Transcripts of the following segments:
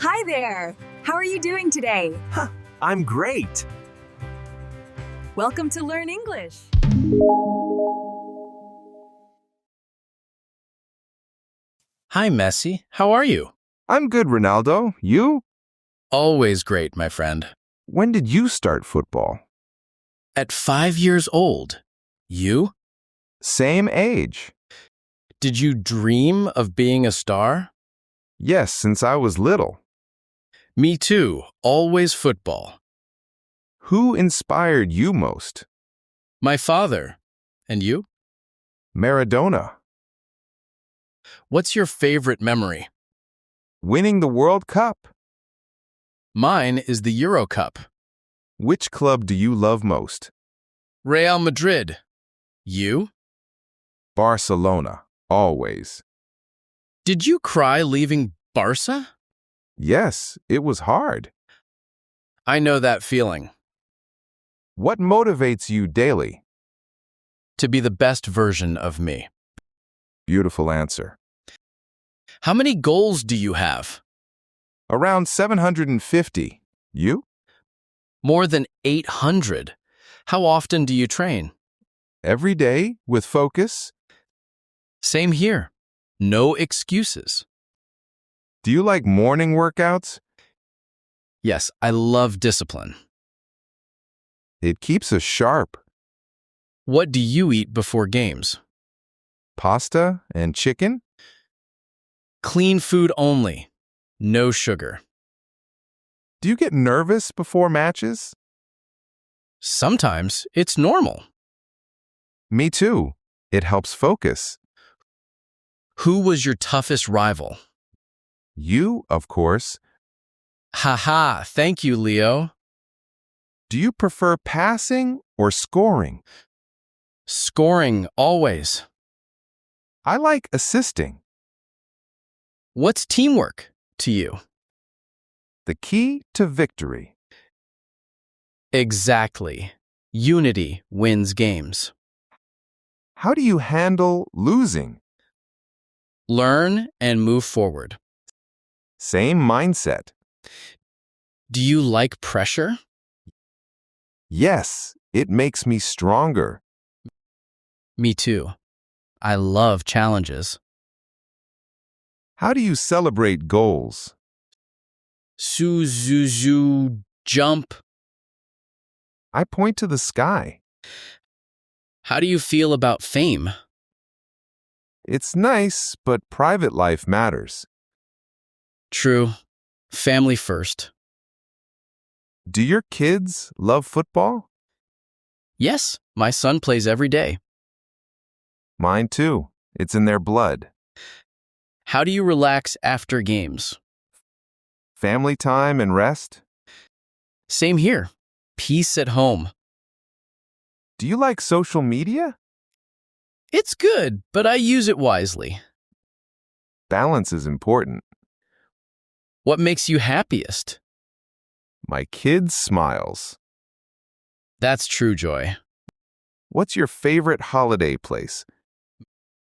Hi there! How are you doing today? I'm great. Welcome to Learn English! Hi, Messi. How are you? I'm good, Ronaldo. You? Always great, my friend. When did you start football? At 5 years old. You? Same age. Did you dream of being a star? Yes, since I was little. Me too. Always football. Who inspired you most? My father. And you? Maradona. What's your favorite memory? Winning the World Cup. Mine is the Euro Cup. Which club do you love most? Real Madrid. You? Barcelona. Always. Did you cry leaving Barca? Yes, it was hard. I know that feeling. What motivates you daily? To be the best version of me. Beautiful answer. How many goals do you have? Around 750. You? More than 800. How often do you train? Every day with focus. Same here. No excuses. Do you like morning workouts? Yes, I love discipline. It keeps us sharp. What do you eat before games? Pasta and chicken? Clean food only. No sugar. Do you get nervous before matches? Sometimes it's normal. Me too. It helps focus. Who was your toughest rival? You, of course. Haha, thank you, Leo. Do you prefer passing or scoring? Scoring always. I like assisting. What's teamwork to you? The key to victory. Exactly. Unity wins games. How do you handle losing? Learn and move forward. Same mindset. Do you like pressure? Yes, it makes me stronger. Me too. I love challenges. How do you celebrate goals? Suzuzu jump. I point to the sky. How do you feel about fame? It's nice, but private life matters. True. Family first. Do your kids love football? Yes, my son plays every day. Mine too. It's in their blood. How do you relax after games? Family time and rest? Same here. Peace at home. Do you like social media? It's good, but I use it wisely. Balance is important. What makes you happiest? My kids' smiles. That's true joy. What's your favorite holiday place?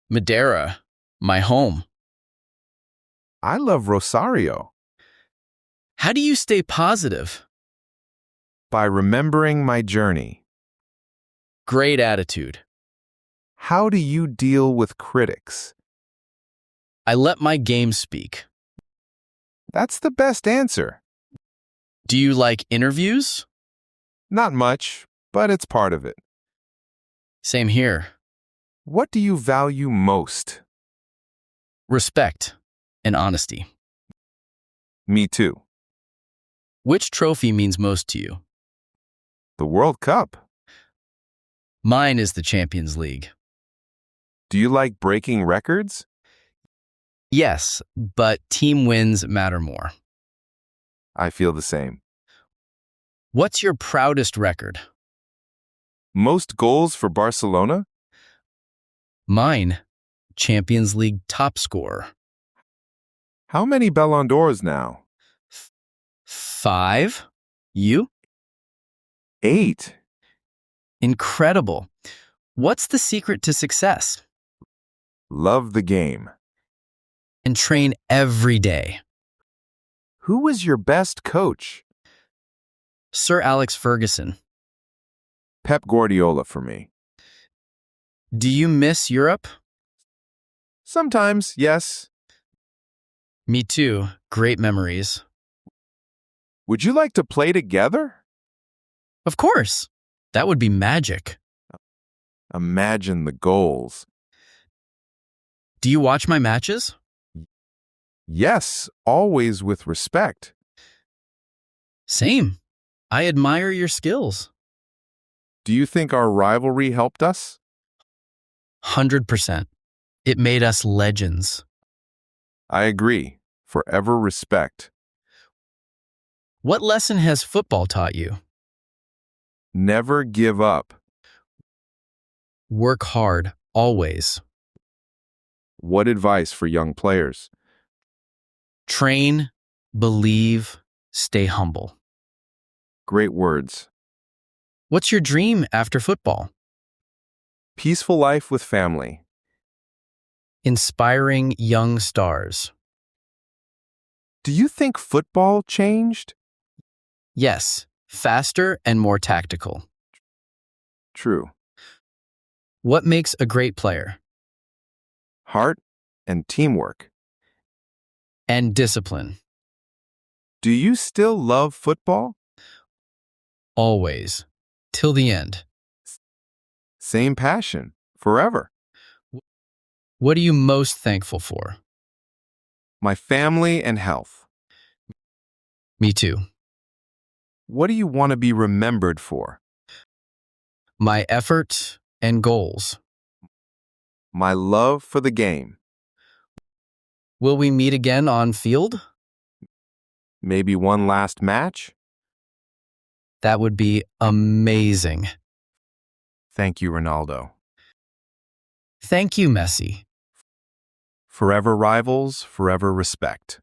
Madeira, my home. I love Rosario. How do you stay positive? By remembering my journey. Great attitude. How do you deal with critics? I let my game speak. That's the best answer. Do you like interviews? Not much, but it's part of it. Same here. What do you value most? Respect and honesty. Me too. Which trophy means most to you? The World Cup. Mine is the Champions League. Do you like breaking records? Yes, but team wins matter more. I feel the same. What's your proudest record? Most goals for Barcelona? Mine, Champions League top scorer. How many Ballon d'Ors now? 5? You? 8. Incredible. What's the secret to success? Love the game. And train every day. Who was your best coach? Sir Alex Ferguson. Pep Guardiola for me. Do you miss Europe? Sometimes, yes. Me too. Great memories. Would you like to play together? Of course. That would be magic. Imagine the goals. Do you watch my matches? Yes, always with respect. Same. I admire your skills. Do you think our rivalry helped us? 100%. It made us legends. I agree. Forever respect. What lesson has football taught you? Never give up. Work hard, always. What advice for young players? Train, believe, stay humble. Great words. What's your dream after football? Peaceful life with family. Inspiring young stars. Do you think football changed? Yes, faster and more tactical. True. What makes a great player? Heart and teamwork. And discipline. Do you still love football? Always. Till the end. Same passion. Forever. What are you most thankful for? My family and health. Me too. What do you want to be remembered for? My effort and goals. My love for the game. Will we meet again on field? Maybe one last match? That would be amazing. Thank you, Ronaldo. Thank you, Messi. Forever rivals, forever respect.